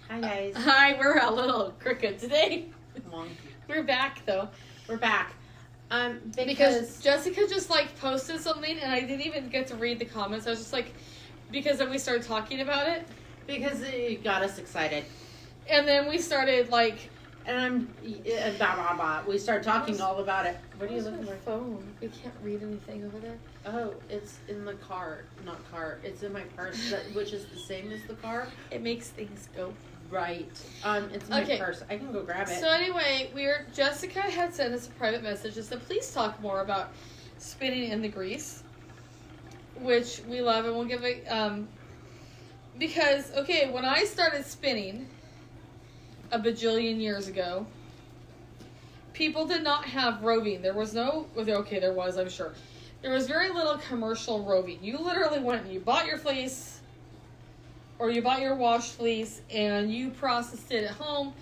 Hi guys. Hi, we're a little crooked today. Wonky. We're back though. We're back. Because Jessica just posted something and I didn't even get to read the comments. I was just because then we started talking about it. Because it got us excited. And then we started we started talking all about it. What are you looking for? Phone. We can't read anything over there. Oh, it's in the car. Not car. It's in my purse, which is the same as the car. It makes things go. Right. It's in my purse. I can go grab it. So anyway, Jessica had sent us a private message and said, please talk more about spinning in the grease. Which we love, and we'll give it, because, when I started spinning a bajillion years ago, people did not have roving. There was no, there was, I'm sure. There was very little commercial roving. You literally went and you bought your fleece, or you bought your washed fleece, and you processed it at home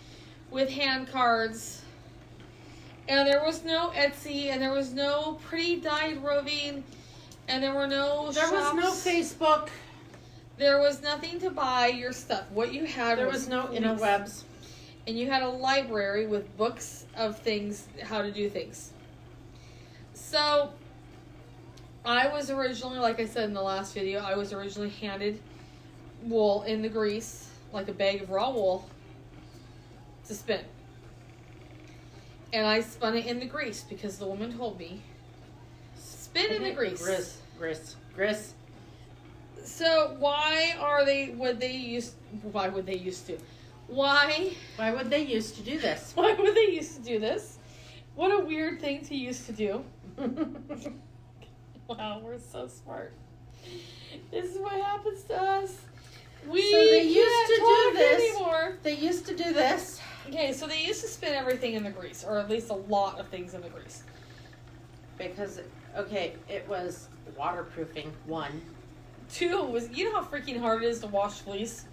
with hand cards. And there was no Etsy, and there was no pretty dyed roving, and there were no shops. There was no Facebook. There was nothing to buy your stuff. What you had was no interwebs. And you had a library with books of things, how to do things. So, I was originally, like I said in the last video, I was originally handed wool in the grease, like a bag of raw wool, to spin. And I spun it in the grease because the woman told me, spin in the grease. Grist. So why would they used to? Why would they used to do this? Why would they used to do this? What a weird thing to used to do. Wow, we're so smart. This is what happens to us. They used to do this. Okay, so they used to spin everything in the grease, or at least a lot of things in the grease. Because, it was waterproofing, 1. 2 was, you know how freaking hard it is to wash fleece?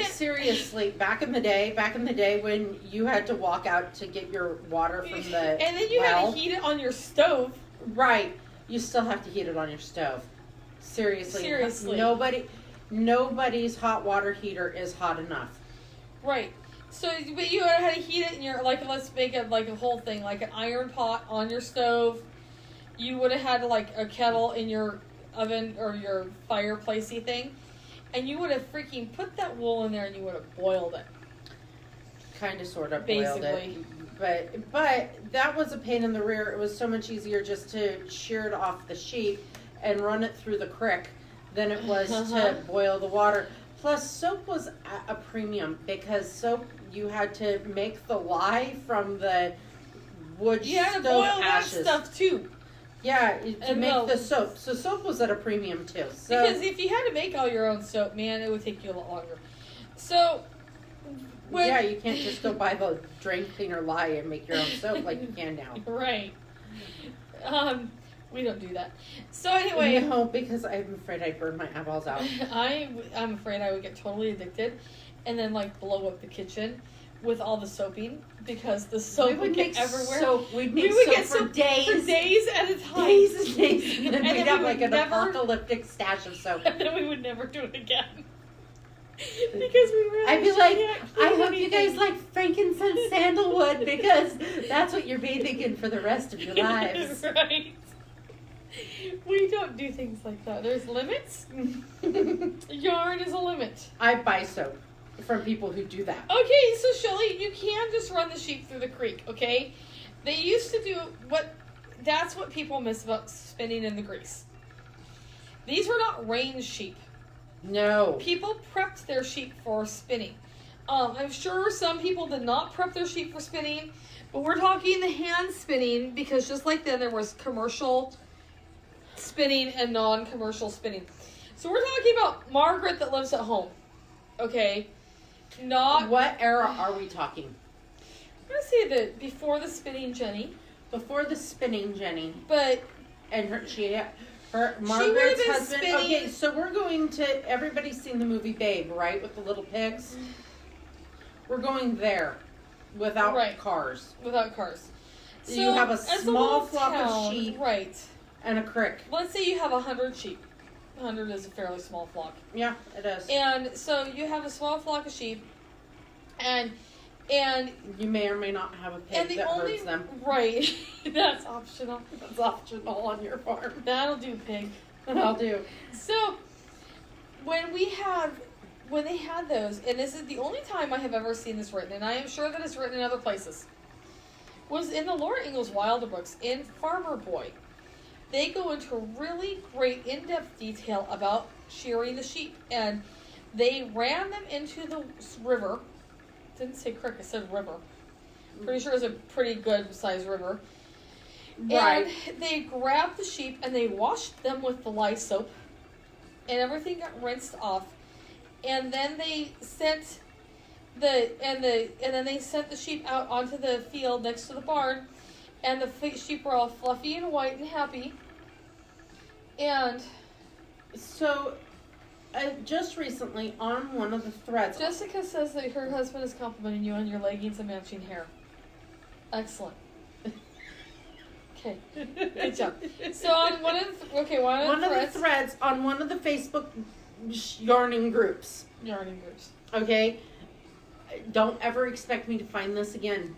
Seriously, back in the day when you had to walk out to get your water from the and then you had to heat it on your stove. Right. You still have to heat it on your stove. Seriously. Nobody's hot water heater is hot enough. Right. So, but you had to heat it in your, let's make it a whole thing, like an iron pot on your stove. You would have had a kettle in your oven or your fireplacey thing. And you would have freaking put that wool in there and you would have boiled it. Kind of, sort of boiled it. But that was a pain in the rear. It was so much easier just to shear it off the sheep and run it through the crick than it was to boil the water. Plus, soap was a premium because soap, you had to make the lye from the wood stove ashes. You had to boil that stuff too. Yeah, to make the soap. So soap was at a premium too. So, because if you had to make all your own soap, man, it would take you a lot longer. So, you can't just go buy the drain cleaner lye and make your own soap like you can now. Right. We don't do that. So anyway. No, because I'm afraid I'd burn my eyeballs out. I'm afraid I would get totally addicted and then blow up the kitchen with all the soaping because the soap would get everywhere. We'd make soap for days. For days at a time. Days and days. And then we'd have an apocalyptic stash of soap. And then we would never do it again. Because we really I'd be I hope you guys like frankincense sandalwood because that's what you're bathing in for the rest of your lives. Right. We don't do things like that. There's limits. Yarn is a limit. I buy soap from people who do that. Okay, so Shelly, you can't just run the sheep through the creek, okay? They used to do that's what people miss about spinning in the grease. These were not range sheep. No. People prepped their sheep for spinning. I'm sure some people did not prep their sheep for spinning, but we're talking the hand spinning because just like then there was commercial spinning and non-commercial spinning. So we're talking about Margaret that lives at home. Okay? Not... What era are we talking? I'm going to say that before the spinning Jenny. Before the spinning Jenny. But... And Margaret's husband. Spinning. Okay, so we're going to... Everybody's seen the movie Babe, right? With the little pigs? We're going there. Without cars. Without cars. So you have a small flock of sheep. Right. And a crick. Let's say you have 100 sheep. 100 is a fairly small flock. Yeah, it is. And so you have a small flock of sheep, And you may or may not have a pig that herds them. Right. That's optional. That's optional on your farm. That'll do, pig. I'll do. So, when they had those, and this is the only time I have ever seen this written, and I am sure that it's written in other places, was in the Laura Ingalls Wilder books, in Farmer Boy. They go into really great in-depth detail about shearing the sheep, and they ran them into the river. Didn't say creek, I said river. Pretty sure it's a pretty good sized river. Right. And they grabbed the sheep and they washed them with the lye soap, and everything got rinsed off. And then they sent the sheep out onto the field next to the barn, and the sheep were all fluffy and white and happy. And so, just recently on one of the threads, Jessica says that her husband is complimenting you on your leggings and matching hair. Excellent. Okay, good job. So on one of the threads on one of the Facebook yarning groups. Okay, don't ever expect me to find this again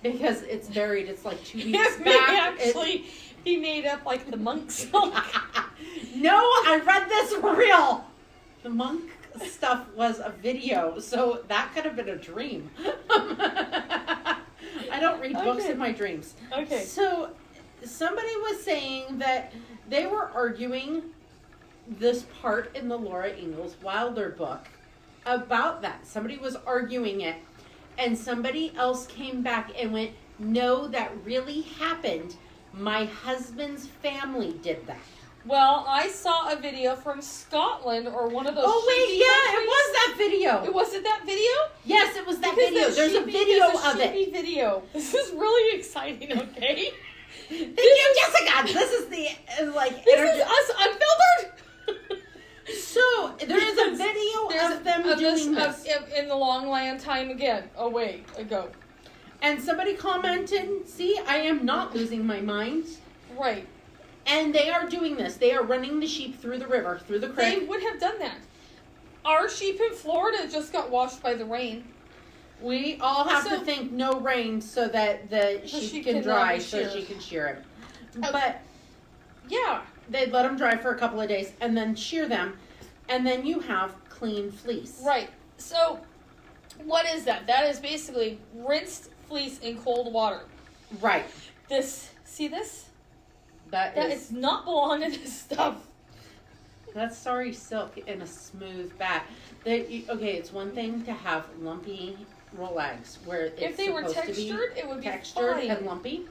because it's buried. It's like 2 weeks back. Actually, he made up like the monks. No, I read this for real. The monk stuff was a video, so that could have been a dream. I don't read books in my dreams. Okay. So somebody was saying that they were arguing this part in the Laura Ingalls Wilder book about that. Somebody was arguing it, and somebody else came back and went, "No, that really happened. My husband's family did that." Well, I saw a video from Scotland or one of those. Oh wait, yeah, it was that video. It wasn't that video? Yes, it was that video. There's a video of it. Video. This is really exciting. Okay. Thank you, Jessica. This is the This is us unfiltered. So there is a video of them doing this in the long land time again. Oh wait, ago. And somebody commented, "See, I am not losing my mind." Right. And they are doing this. They are running the sheep through the river, through the creek. They would have done that. Our sheep in Florida just got washed by the rain. We all have to think no rain so that the sheep can dry so she can shear him. But yeah, they'd let them dry for a couple of days and then shear them. And then you have clean fleece. Right. So what is that? That is basically rinsed fleece in cold water. Right. See this? That is not belong in this stuff. That's sorry silk in a smooth bat. Okay, it's one thing to have lumpy rolags where it's if they were supposed textured, to be it would be textured fine. and lumpy.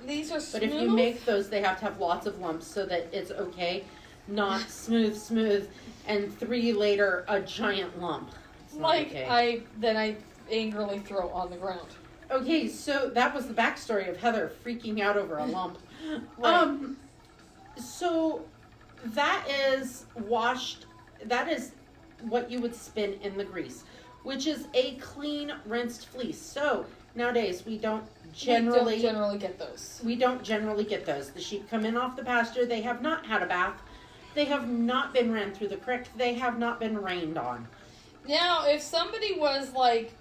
These are smooth. But if you make those, they have to have lots of lumps so that it's okay. Not smooth, and 3 later a giant lump. It's not okay. I angrily throw on the ground. Okay, so that was the backstory of Heather freaking out over a lump. Right. So that is washed. That is what you would spin in the grease, which is a clean rinsed fleece. So nowadays we don't generally get those. We don't generally get those. The sheep come in off the pasture. They have not had a bath. They have not been ran through the creek. They have not been rained on. Now, if somebody was like,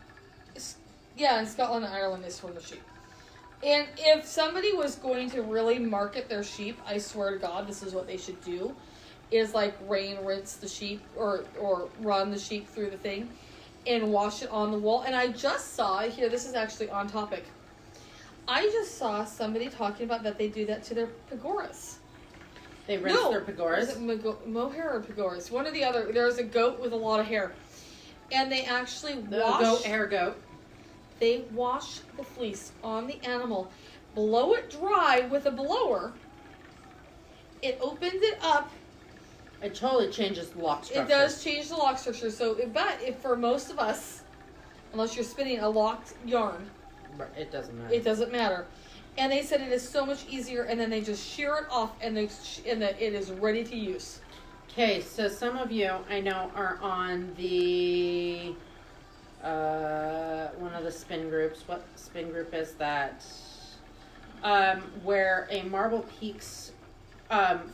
yeah, in Scotland and Ireland they swim the sheep. And if somebody was going to really market their sheep, I swear to God, this is what they should do, is like rinse the sheep or run the sheep through the thing and wash it on the wool. And I just saw, here, this is actually on topic. I just saw somebody talking about that they do that to their pagoras. They rinse their pagoras? Is it mohair or pagoras? One or the other. There's a goat with a lot of hair. And they actually goat. They wash the fleece on the animal, blow it dry with a blower. It opens it up. It totally changes the lock structure. It does change the lock structure. But if for most of us, unless you're spinning a locked yarn, it doesn't matter. It doesn't matter. And they said it is so much easier, and then they just shear it off, and it is ready to use. Okay, so some of you I know are on the one of the spin groups. What spin group is that? Where a Marble Peaks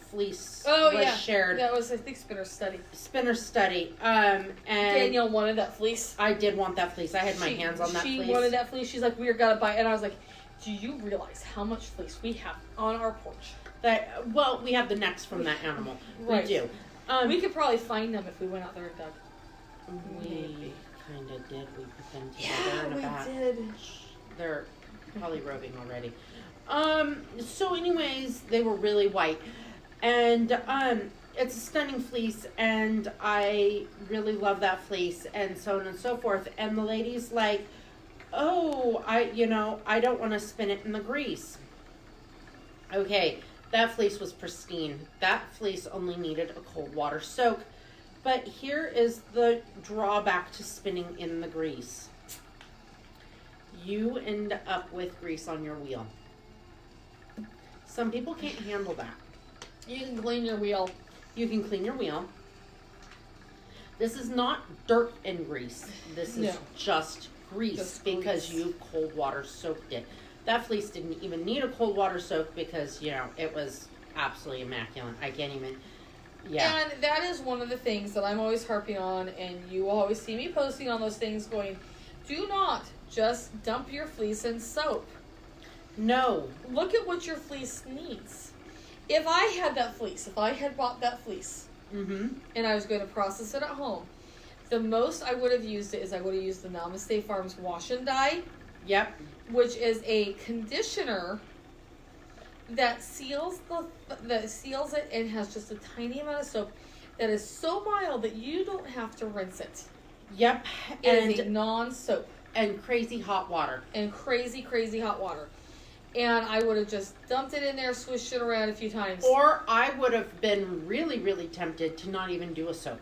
fleece Oh, was yeah. shared. That was, I think, Spinner's Study. Spinner's Study. And Danielle wanted that fleece. I did want that fleece. I had my hands on that fleece. She wanted that fleece. She's like, we're gonna buy it. And I was like, do you realize how much fleece we have on our porch? Well, we have the necks from that animal. Right. We do. We could probably find them if we went out there and dug. We kind of did. We put them together in a bag. we did. They're probably roving already. So anyways, they were really white. And it's a stunning fleece, and I really love that fleece, and so on and so forth. And the lady's like, oh, I don't want to spin it in the grease. Okay, that fleece was pristine. That fleece only needed a cold water soak. But here is the drawback to spinning in the grease. You end up with grease on your wheel. Some people can't handle that. You can clean your wheel. You can clean your wheel. This is not dirt and grease. This is just grease because you cold water soaked it. That fleece didn't even need a cold water soak because, it was absolutely immaculate. I can't even, And that is one of the things that I'm always harping on, and you will always see me posting on those things going, do not just dump your fleece in soap. No. Look at what your fleece needs. If I had that fleece, if I had bought that fleece, and I was going to process it at home, the most I would have used it is I would have used the Namaste Farms Wash and Dye. Yep. Which is a conditioner that seals seals it and has just a tiny amount of soap that is so mild that you don't have to rinse it. Yep. It is a non-soap. And crazy hot water. And crazy, crazy hot water. And I would have just dumped it in there, swished it around a few times. Or I would have been really, really tempted to not even do a soap.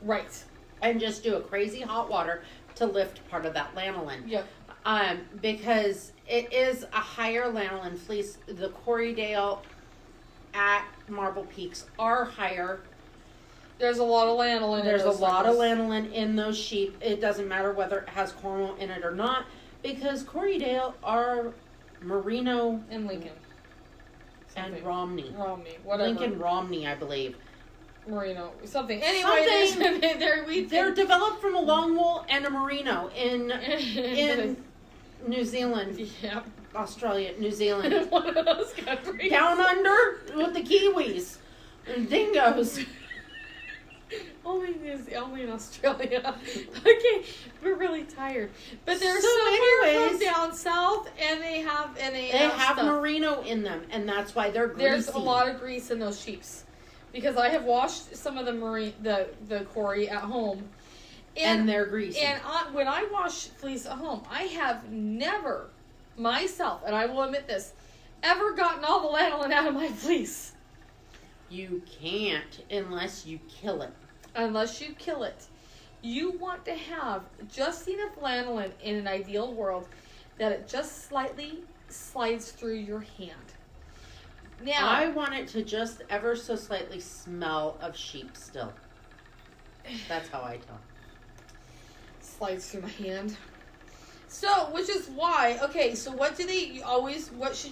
Right. And just do a crazy hot water to lift part of that lanolin. Yep. Because it is a higher lanolin fleece. The Corriedale at Marble Peaks are higher. There's a lot of lanolin. There's a lot of lanolin in those sheep. It doesn't matter whether it has cornmeal in it or not, because Corriedale are merino and Lincoln and Romney. Whatever. Lincoln Romney, I believe. Merino, something. Anyway, they're developed from a long wool and a merino in New Zealand. Yeah. Australia, New Zealand. One of those countries. Down under with the Kiwis and dingoes. Only in Australia. Okay, we're really tired. But they're so somewhere from down south, and they have stuff. Merino in them, and that's why they're greasy. There's a lot of grease in those sheeps, because I have washed some of the Corrie at home, and they're greasy. And when I wash fleece at home, I have never myself, and I will admit this, ever gotten all the lanolin out of my fleece. You can't unless you kill it. Unless you kill it. You want to have just enough lanolin in an ideal world that it just slightly slides through your hand. Now, I want it to just ever so slightly smell of sheep still. That's how I tell. Slides through my hand. So, which is why, okay, so what should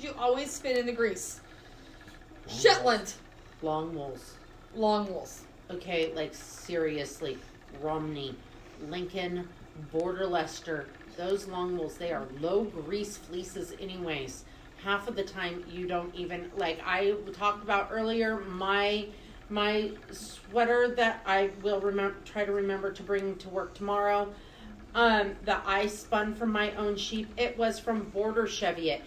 you always spin in the grease? Shetland. Long wools. Long wools. Okay, like seriously, Romney, Lincoln, Border Leicester, those long wools, they are low grease fleeces anyways. Half of the time you don't even, like I talked about earlier, my sweater that I will try to remember to bring to work tomorrow, that I spun from my own sheep, it was from Border Cheviot.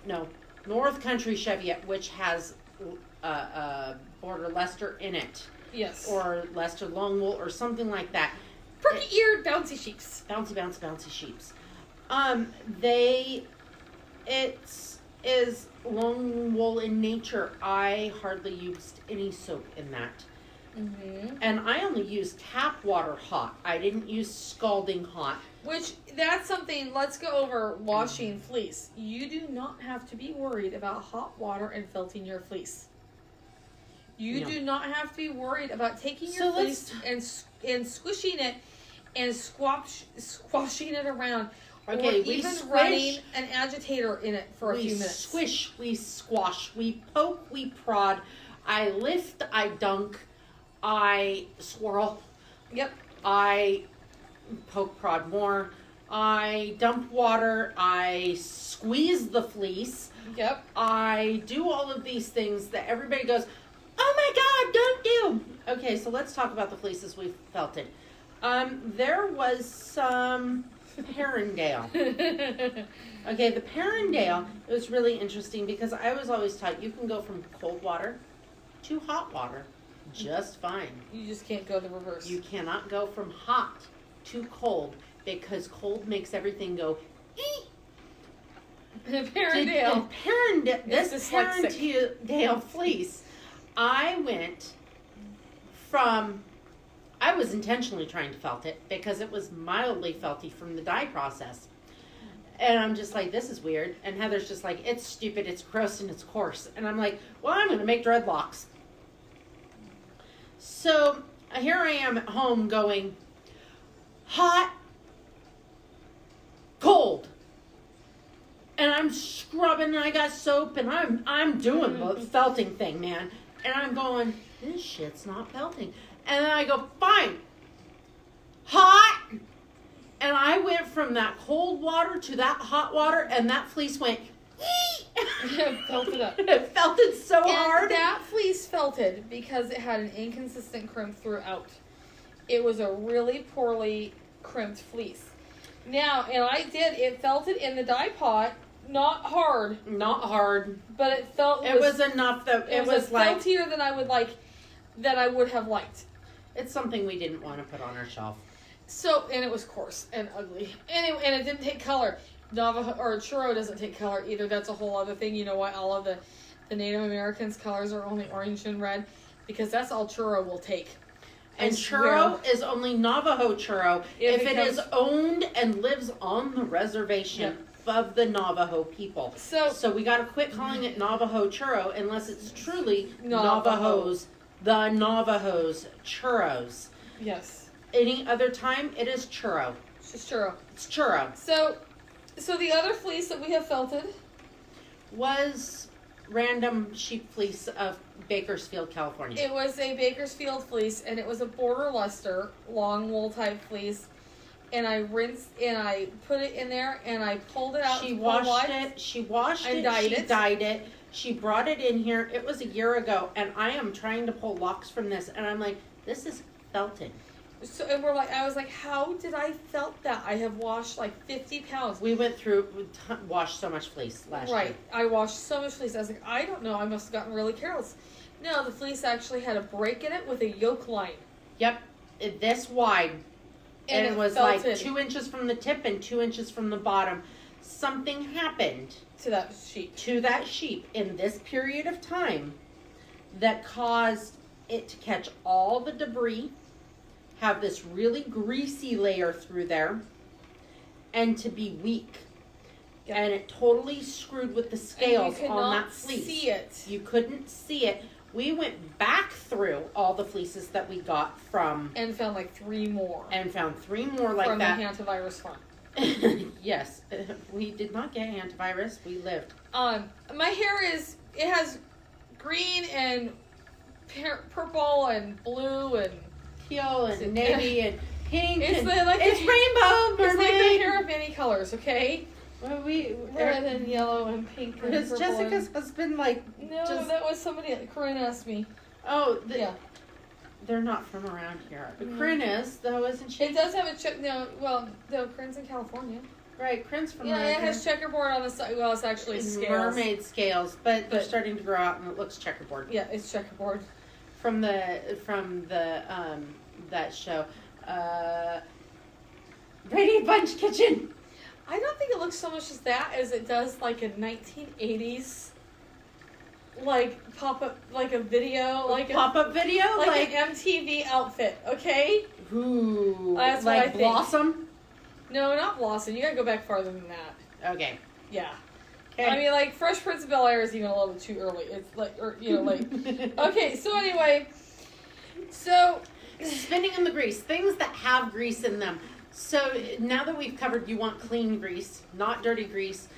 No, North Country Cheviot, which has Border Leicester in it. Yes. Or Leicester long wool or something like that. Perky-eared bouncy sheeps. Bouncy sheeps. It is long wool in nature. I hardly used any soap in that. Mm-hmm. And I only used tap water hot. I didn't use scalding hot. Which, that's something, let's go over washing fleece. You do not have to be worried about hot water and felting your fleece. You do not have to be worried about taking your fleece and squishing it and squashing it around Okay, or even running an agitator in it for a few minutes. We squish, we squash, we poke, we prod. I lift, I dunk, I swirl. Yep. I poke, prod more. I dump water. I squeeze the fleece. Yep. I do all of these things that everybody goes, oh my God, don't do. Okay, so let's talk about the fleeces we felted. There was some Perrindale. Okay, the Perrindale, it was really interesting because I was always taught you can go from cold water to hot water just fine. You just can't go the reverse. You cannot go from hot to cold because cold makes everything go Perrindale. This Perrindale fleece, I was intentionally trying to felt it because it was mildly felty from the dye process. And I'm just like, this is weird. And Heather's just like, it's stupid, it's gross, and it's coarse. And I'm like, well, I'm going to make dreadlocks. So here I am at home going, hot, cold. And I'm scrubbing, and I got soap, and I'm doing the felting thing, man. And I'm going, this shit's not felting. And then I go, fine, hot. And I went from that cold water to that hot water, and that fleece went, Felted up. It felted so hard. That fleece felted because it had an inconsistent crimp throughout. It was a really poorly crimped fleece. Now, and it felted in the dye pot, not hard. Not hard. But it felt... It was enough that it was like... feltier than I would have liked. It's something we didn't want to put on our shelf. So, and it was coarse and ugly. And it didn't take color. Navajo or churro doesn't take color either. That's a whole other thing. You know why all of the Native Americans' colors are only orange and red? Because that's all churro will take. And churro is only Navajo churro if it is owned and lives on the reservation of the Navajo people. So we got to quit calling it Navajo churro unless it's truly Navajos, the Navajos churros. Yes. Any other time, it is churro. It's just churro. It's churro. So the other fleece that we have felted was random sheep fleece of Bakersfield, California. It was a Bakersfield fleece, and it was a border luster, long wool type fleece. And I rinsed, and I put it in there, and I pulled it out. She washed it. She dyed it. She brought it in here. It was a year ago, and I am trying to pull locks from this, and I'm like, this is felting. So, and I was like, how did I felt that? I have washed like 50 pounds. We went through, washed so much fleece last year. Right. I washed so much fleece. I was like, I don't know. I must have gotten really careless. No, the fleece actually had a break in it with a yoke line. Yep. This wide. And it was felted. like 2 inches from the tip and 2 inches from the bottom. Something happened to that sheep in this period of time that caused it to catch all the debris, have this really greasy layer through there, and to be weak. Yep. And it totally screwed with the scales on that fleece. See it. You couldn't see it. We went back through all the fleeces that we got from... And found like 3 more. And found 3 more like from that. From the hantavirus farm. Yes. We did not get hantavirus. We lived. My hair it has green and purple and blue and... teal and navy and pink. It's and rainbow. Mermaid. It's like the hair of many colors, okay? Well, red and yellow and pink and purple. Is Jessica's husband like? No, that was somebody. Corinne asked me. Oh, yeah. They're not from around here. But Corinne is, though, isn't she? It does have a Corinne's in California. Right, Corinne's from around here. Yeah, it has checkerboard on the side. Well, it's actually scales. Mermaid scales, but they're starting to grow out and it looks checkerboard. Yeah, it's checkerboard. From the that show, Brady Bunch Kitchen. I don't think it looks so much as that as it does like a 1980s like pop-up, like a video, like pop-up video, like an MTV outfit. Okay. Ooh, that's like what I think. Blossom. No, not Blossom. You gotta go back farther than that. Okay. Yeah. Okay. I mean, like Fresh Prince of Bel-Air is even a little too early. It's like, late. Okay. So anyway, spinning in the grease, things that have grease in them. So now that we've covered, you want clean grease, not dirty grease,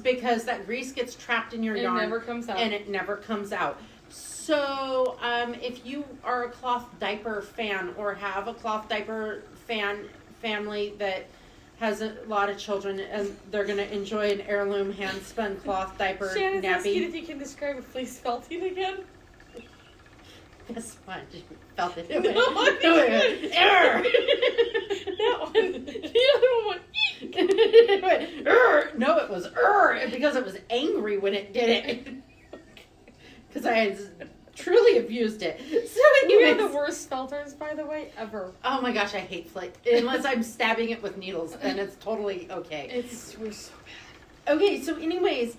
because that grease gets trapped in your yarn. It never comes out. And it never comes out. So if you are a cloth diaper fan or have a cloth diaper family that has a lot of children and they're going to enjoy an heirloom hand spun cloth diaper Shannon's asking nappy. if you can describe a fleece felting again. Guess what? Felt it. No, Err! That one. The other one It went, "Err." No, it was because it was angry when it did it. Because I had truly abused it. So You anyways, are the worst felters, by the way, ever. oh my gosh, I hate flake. Unless I'm stabbing it with needles, then it's totally okay. We're so bad. Okay, so anyways,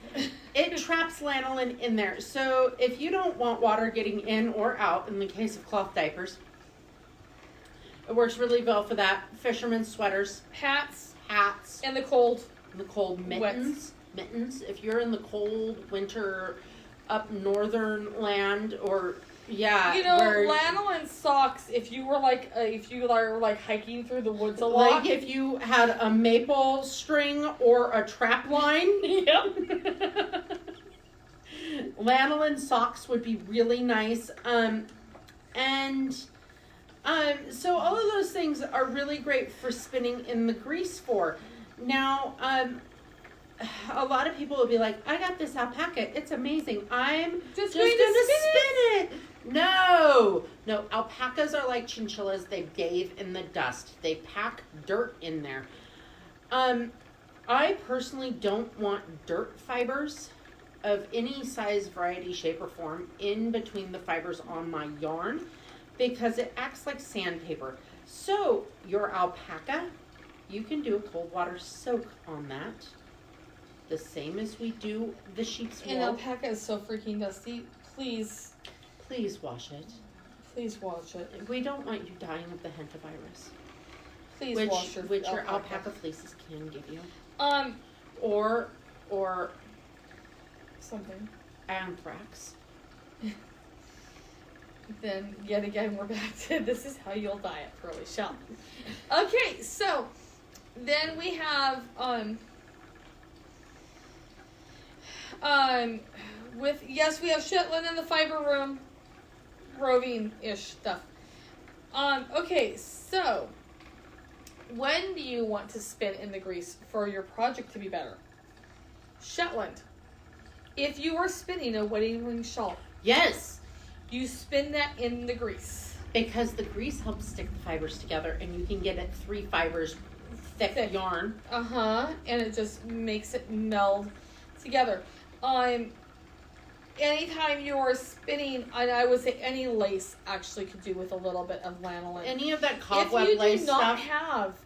it traps lanolin in there. So if you don't want water getting in or out, in the case of cloth diapers, it works really well for that. Fishermen's sweaters, Hats hats, and the cold. the cold mittens. If you're in the cold winter up northern land, or where, lanolin socks. If you were like hiking through the woods a lot, like if you had a maple string or a trap line. Yep. Lanolin socks would be really nice. So all of those things are really great for spinning in the grease for. Now, a lot of people will be like, I got this alpaca. It's amazing. I'm just going to spin it. No, alpacas are like chinchillas. They bathe in the dust. They pack dirt in there. I personally don't want dirt fibers of any size, variety, shape, or form in between the fibers on my yarn because it acts like sandpaper. So your alpaca, you can do a cold water soak on that. The same as we do the sheep's wool. And alpaca is so freaking dusty. Please wash it. Please wash it. We don't want you dying of the hantavirus. Please wash your which your alpaca fleeces can give you. Or Or something. anthrax. Then yet again we're back to this is how you'll die at Pearly Shell. Okay, so then we have we have Shetland in the fiber room, roving-ish stuff. Okay, so when do you want to spin in the grease for your project to be better? Shetland. If you are spinning a wedding ring shawl, Yes, you spin that in the grease. because the grease helps stick the fibers together, and you can get it 3 fibers thick yarn. And it just makes it meld together. Anytime you're spinning, and I would say any lace actually could do with a little bit of lanolin. Any of that cobweb lace stuff.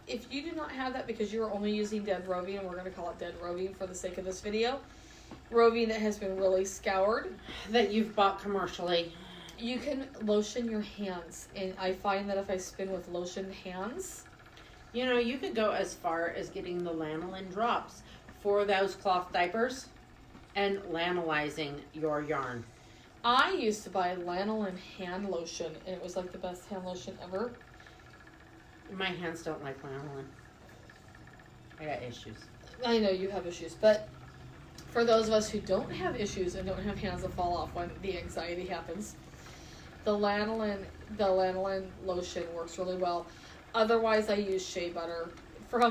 If you do not have that because you're only using dead roving, and we're going to call it dead roving for the sake of this video, roving that has been really scoured, that you've bought commercially. you can lotion your hands. And I find that if I spin with lotioned hands, You know, you could go as far as getting the lanolin drops for those cloth diapers and lanolizing your yarn. I used to buy lanolin hand lotion, and it was like the best hand lotion ever. My hands don't like lanolin. I got issues. I know you have issues, but for those of us who don't have issues and don't have hands that fall off when the anxiety happens, the lanolin lotion works really well. Otherwise, I use shea butter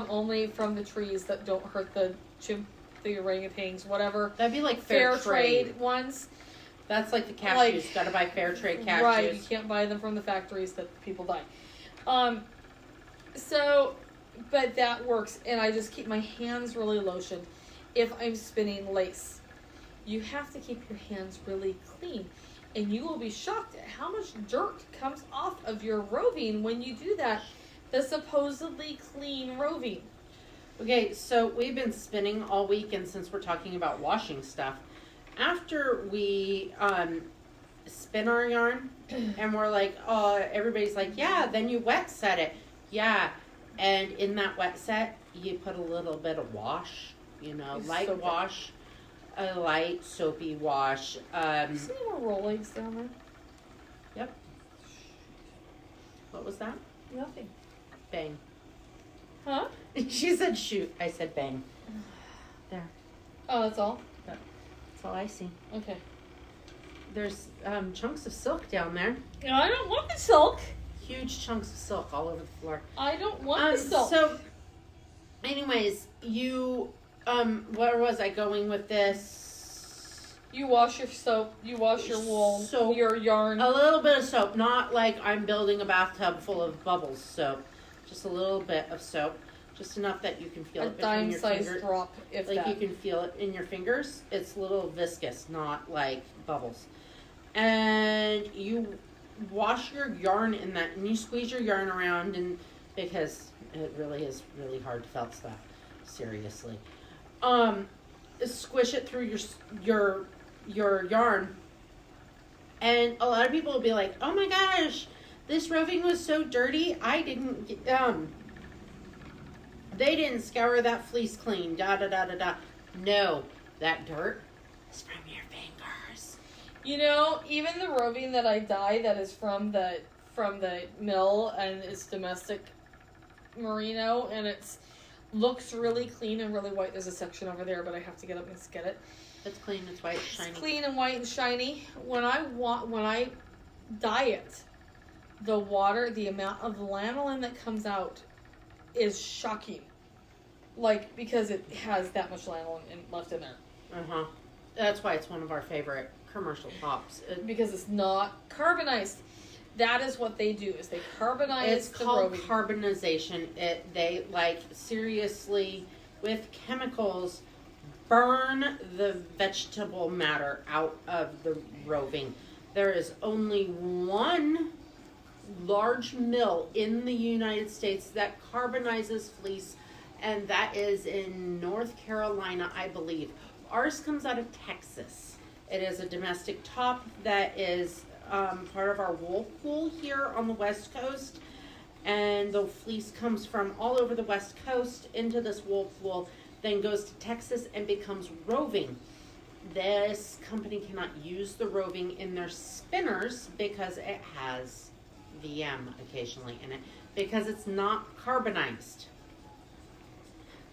only from the trees that don't hurt the orangutans, whatever. That'd be like Fair trade ones. That's like the cashews. Gotta buy fair trade cashews. Right, you can't buy them from the factories that people die. But that works, and I just keep my hands really lotioned. If I'm spinning lace, you have to keep your hands really clean, and you will be shocked at how much dirt comes off of your roving when you do that. The supposedly clean roving. Okay, so we've been spinning all week, and since we're talking about washing stuff, after we spin our yarn, and we're like, everybody's like, yeah, then you wet set it. Yeah, and in that wet set, you put a little bit of wash, light wash, a light soapy wash. You see any more Rolex down there? Yep. What was that? Nothing. Bang. Huh? She said shoot. I said bang. There. Oh, that's all? That's all I see. Okay. There's chunks of silk down there. I don't want the silk. Huge chunks of silk all over the floor. I don't want the silk. So, anyways, you, where was I going with this? You wash your soap, you wash your wool, Soap. your yarn. A little bit of soap, not like I'm building a bathtub full of bubbles soap. Just a little bit of soap, just enough that you can feel A it between your dime-sized fingers. drop, if Like that. you can feel it in your fingers. It's a little viscous, not like bubbles. And you wash your yarn in that, and you squeeze your yarn around, and because it really is really hard felt stuff. Seriously, squish it through your yarn, and a lot of people will be like, "Oh my gosh, this roving was so dirty. I didn't they didn't scour that fleece clean. Da da da da da." No, that dirt is from your fingers. You know, even the roving that I dye that is from the mill and it's domestic merino and it's looks really clean and really white. There's a section over there, but I have to get up and get it. It's clean. It's white, shiny. It's clean and white and shiny. When I dye it, the water, the amount of lanolin that comes out is shocking. Like, because it has that much lanolin left in there. Uh-huh. That's why it's one of our favorite commercial tops. Because it's not carbonized. That is what they do, is they carbonize It's the called roving. carbonization. They, like, seriously, with chemicals, burn the vegetable matter out of the roving. There is only one large mill in the United States that carbonizes fleece, and that is in North Carolina, I believe. Ours comes out of Texas. It is a domestic top that is part of our wool pool here on the West Coast, and the fleece comes from all over the West Coast into this wool pool, then goes to Texas and becomes roving. This company cannot use the roving in their spinners because it has VM occasionally in it, because it's not carbonized.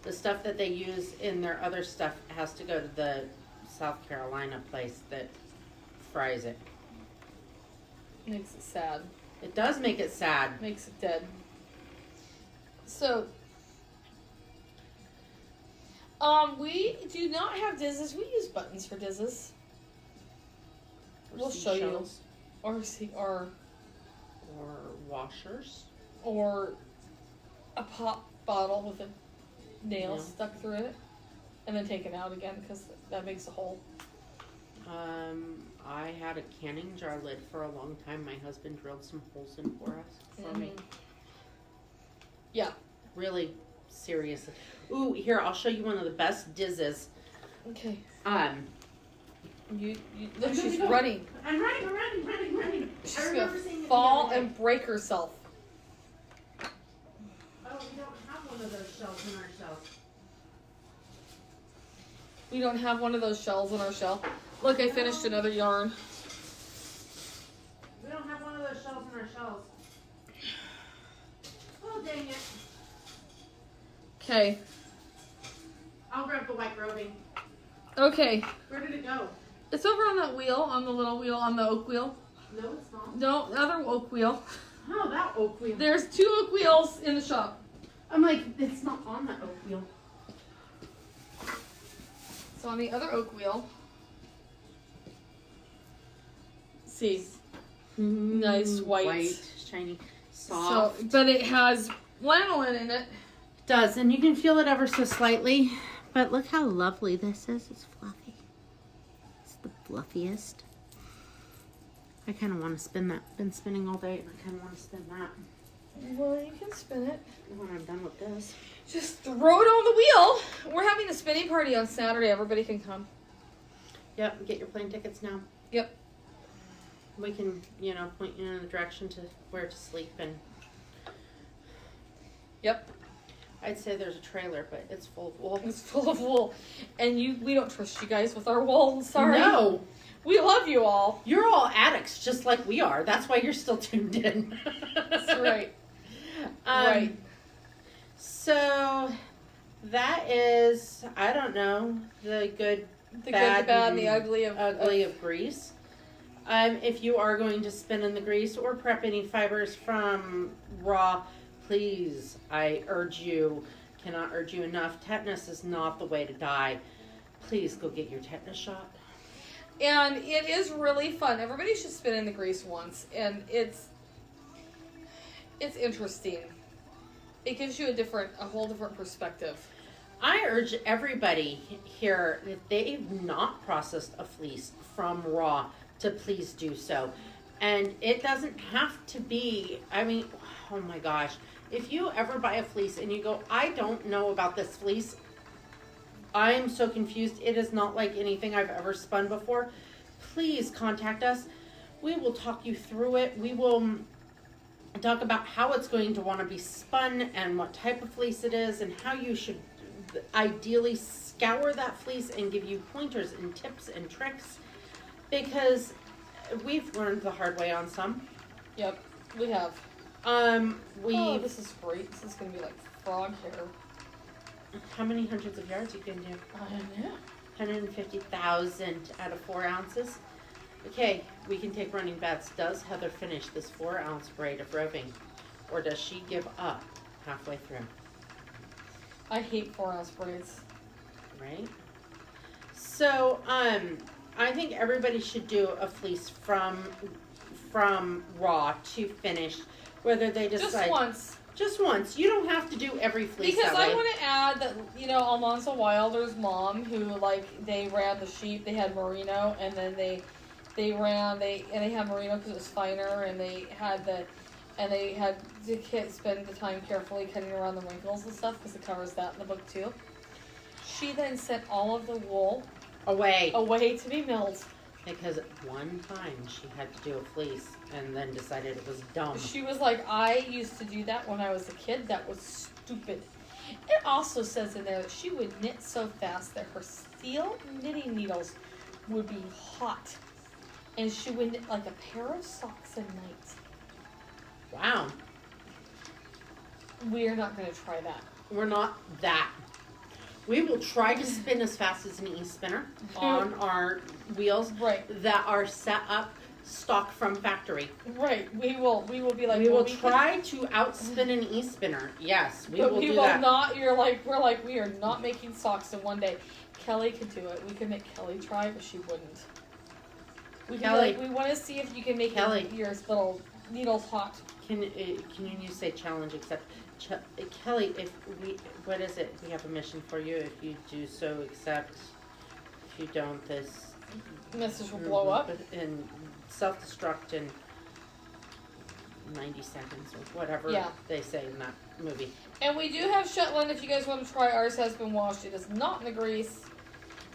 The stuff that they use in their other stuff has to go to the South Carolina place that fries it. Makes it sad. It does make it sad. Makes it dead. So, we do not have dizzes. We use buttons for dizzes. We'll show you. Or washers. Or a pop bottle with a nail stuck through it. And then taken out again because that makes a hole. I had a canning jar lid for a long time. My husband drilled some holes in for me. Yeah. Really, seriously. Ooh, here, I'll show you one of the best dizzes. Okay. You look, she's running. I'm running. She's gonna fall and break herself. Oh, we don't have one of those shells in our shelf. We don't have one of those shells in our shelf. Look, I finished another yarn. We don't have one of those shells in our shells. Oh, dang it. Okay. I'll grab the white roving. Okay. Where did it go? It's over on that wheel, on the little wheel, on the oak wheel. No, it's not. No, the other oak wheel. Oh, that oak wheel. There's 2 oak wheels in the shop. I'm like, it's not on that oak wheel. So on the other oak wheel. See. Nice white. Shiny, soft. So, but it has lanolin in it. It does, and you can feel it ever so slightly. But look how lovely this is. It's fluffy. It's the fluffiest. I kind of want to spin that. Been spinning all day, and I kind of want to spin that. Well, you can spin it. When I'm done with this. Just throw it on the wheel. We're having a spinning party on Saturday. Everybody can come. Yep, get your plane tickets now. Yep. We can, point you in the direction to where to sleep and... Yep. I'd say there's a trailer, but it's full of wool. It's full of wool. And we don't trust you guys with our wool. Sorry. No. We love you all. You're all addicts just like we are. That's why you're still tuned in. That's right. Right. So that is, I don't know, the good, the bad, and the ugly of grease. If you are going to spin in the grease or prep any fibers from raw, please, cannot urge you enough. Tetanus is not the way to die. Please go get your tetanus shot. And it is really fun. Everybody should spin in the grease once, and it's interesting. It gives you a whole different perspective. I urge everybody here, if they've not processed a fleece from raw, to please do so. And it doesn't have to be, oh my gosh. If you ever buy a fleece and you go, I don't know about this fleece, I'm so confused, it is not like anything I've ever spun before, please contact us. We will talk you through it. We will talk about how it's going to want to be spun and what type of fleece it is and how you should ideally scour that fleece and give you pointers and tips and tricks, because we've learned the hard way on some. Yep, we have. This is great. This is going to be like frog hair. How many hundreds of yards you can do? I don't know. 150,000 out of 4 ounces. Okay, we can take running bets. Does Heather finish this 4-ounce braid of roving, or does she give up halfway through? I hate 4-ounce braids. Right? So, I think everybody should do a fleece from raw to finished, whether they decide Just once. You don't have to do every fleece because that way. I want to add that, Almanza Wilder's mom, who they ran the sheep, they had merino, and then they had merino because it was finer, and they had to spend the time carefully cutting around the wrinkles and stuff because it covers that in the book too. She then sent all of the wool away to be milled. Because one time she had to do a fleece and then decided it was dumb. She was like, I used to do that when I was a kid. That was stupid. It also says in there that she would knit so fast that her steel knitting needles would be hot. And she would knit like a pair of socks a night. Wow. We are not going to try that. We're not that. We will try to spin as fast as an e-spinner on our wheels that are set up stock from factory. Right. We will be like, we will try to outspin an e-spinner. Yes, we will do that. Not. We are not making socks in one day. Kelly could do it. We could make Kelly try, but she wouldn't. We want to see if you can make your little needles hot. Can you say challenge accept? Kelly, what is it? We have a mission for you. If you do so, accept. If you don't, this message will blow up and self-destruct in 90 seconds or whatever they say in that movie. And we do have Shetland. If you guys want to try, ours has been washed. It is not in the grease,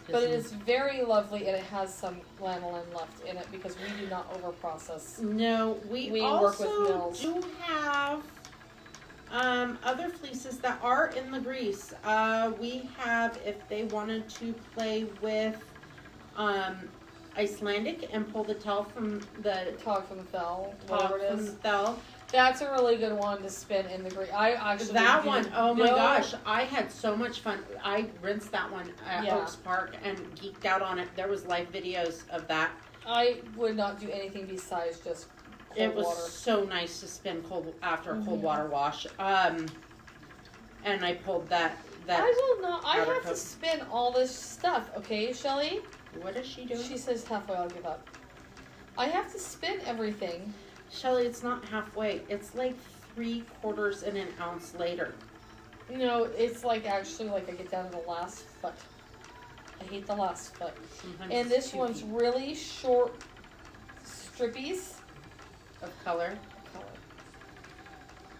but it is very lovely, and it has some lanolin left in it because we do not over-process. No, we work with mills. Do have other fleeces that are in the grease. We have, if they wanted to play with Icelandic and pull the tail from the tog from the fell, that's a really good one to spin in the grease. I actually oh my gosh, I had so much fun. I rinsed that one at Oaks Park and geeked out on it. There was live videos of that. I would not do anything besides just cold water. So nice to spin after a cold water wash. And I pulled that. I will not. I have to spin all this stuff. Okay, Shelly. What is she doing? She says halfway. I'll give up. I have to spin everything. Shelly, it's not halfway. It's like 3/4 of an ounce later. No, it's actually I get down to the last foot. I hate the last foot. Sometimes and this one's really short strippies of color.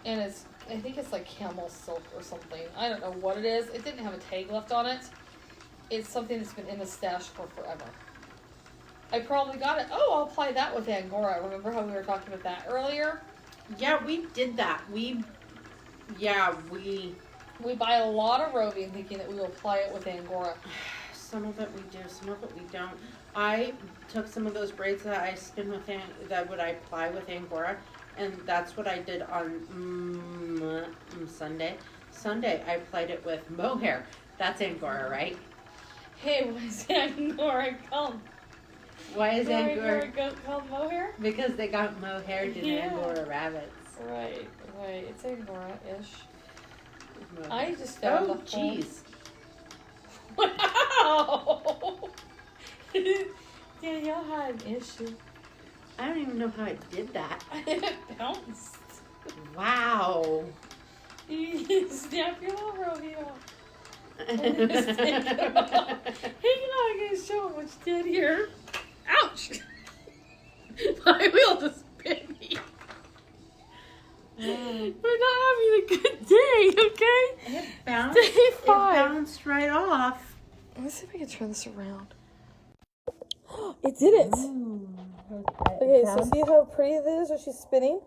And I think it's like camel silk or something. I don't know what it is. It didn't have a tag left on it. It's something that's been in the stash for forever. I probably got it. Oh, I'll apply that with Angora. Remember how we were talking about that earlier? Yeah, we did that. We buy a lot of roving thinking that we will apply it with Angora. Some of it we do, some of it we don't. I took some of those braids that I spin with that would I apply with Angora, and that's what I did on Sunday. Sunday I applied it with mohair. That's Angora, right? Hey, why is Angora called? Why is Angora called mohair? Because they got mohaired in Angora rabbits. Right. It's Angora-ish. Mohair. I just found Oh, jeez. Wow! Danielle had an issue. I don't even know how I did that. It bounced. Wow. You snap your little Roby off. Hang on, I'm going to show him what you did here. Ouch! My wheel just bit me. We're not having a good day, okay? It bounced. Day 5. It bounced right off. Let's see if I can turn this around. It did it. Okay, so see how pretty it is when she's spinning?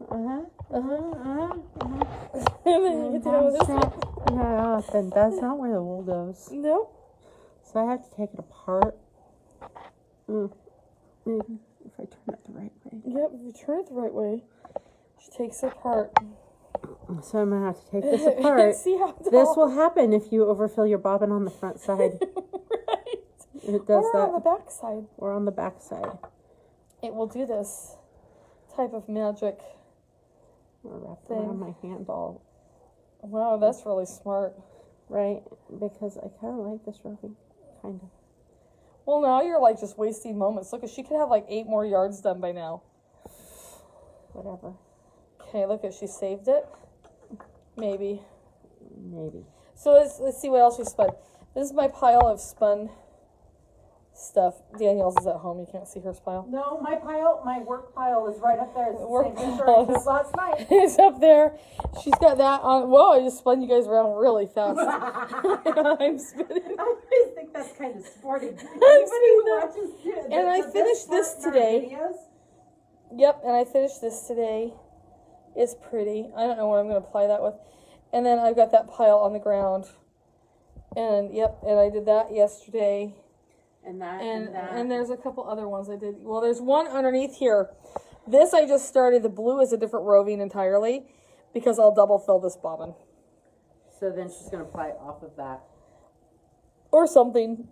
Then that's not where the wool goes. Nope. So I have to take it apart. Maybe if I turn it the right way. Yep, if you turn it the right way, she takes it apart. So I'm gonna have to take this apart. See how tall? This will happen if you overfill your bobbin on the front side. Right. It does or that. on the back side. Or on the back side. It will do this type of magic. Or wrap it around my hand all. Wow, that's really smart. Right? Because I kind of like this roving. Kind of. Well, now you're like just wasting moments. Look, she could have like 8 more yards done by now. Whatever. Okay, look, she saved it. Maybe. So let's see what else we spun. This is my pile of spun stuff. Danielle's is at home. You can't see her pile. No, my work pile is right up there. It's the Work same pile picture as last night. It's up there. She's got that on. Whoa, I just spun you guys around really fast. I'm spinning. I always think that's kind of sporty. And I finished this today. Yep, and I finished this today. It's pretty. I don't know what I'm going to apply that with. And then I've got that pile on the ground. And yep, and I did that yesterday. And that. And there's a couple other ones I did. Well, there's one underneath here. This I just started. The blue is a different roving entirely because I'll double fill this bobbin. So then she's going to apply it off of that. Or something.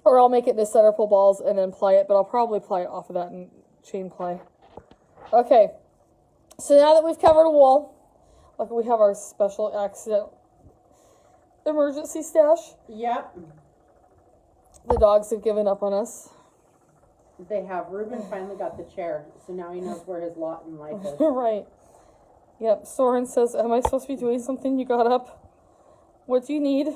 Or I'll make it into centerpole balls and then ply it. But I'll probably apply it off of that and chain play. Okay. So now that we've covered a wool, look, we have our special accident emergency stash. Yep. The dogs have given up on us. They have. Ruben finally got the chair, so now he knows where his lot in life is. Right. Yep. Soren says, am I supposed to be doing something? You got up. What do you need?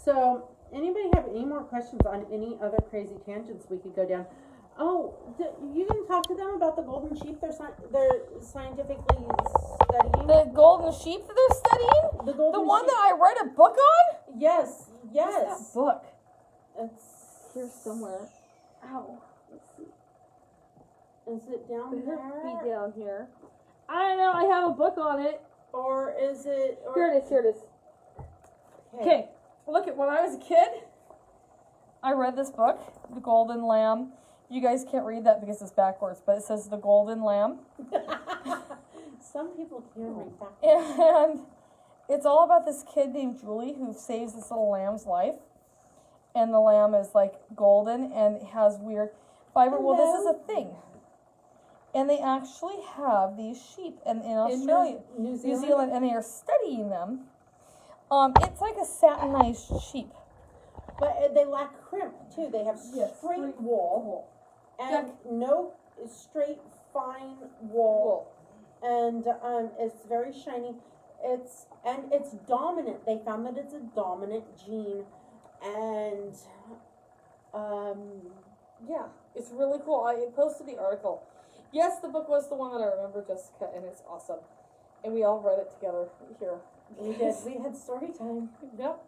So, anybody have any more questions on any other crazy tangents we could go down? Oh, you didn't talk to them about the golden sheep they're scientifically studying? The golden sheep that they're studying? The golden one sheep. that I read a book on? Yes. What's that book? It's here somewhere. Ow. Let's see. Is it down there? Be down here. I don't know. I have a book on it. Or is it? Or Here it is. Okay. Look, when I was a kid, I read this book, The Golden Lamb. You guys can't read that because it's backwards, but it says The Golden Lamb. Some people can read backwards. And it's all about this kid named Julie who saves this little lamb's life. And the lamb is like golden and has weird fiber. Hello. Well, this is a thing. And they actually have these sheep in Australia, New Zealand, and they are studying them. It's like a satinized sheep. But they lack crimp too. They have straight wool and no straight fine wool. And it's very shiny. It's dominant. They found that it's a dominant gene, and yeah, it's really cool. I posted the article. Yes, the book was the one that I remember, Jessica, and it's awesome. And we all read it together here. We did. We had story time. Yep.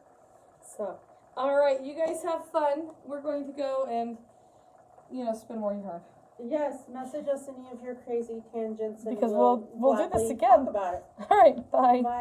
So, all right, you guys have fun. We're going to go and, spin more yarn. Yes, message us any of your crazy tangents, and because we'll do this again. Talk about it. All right, bye. Bye.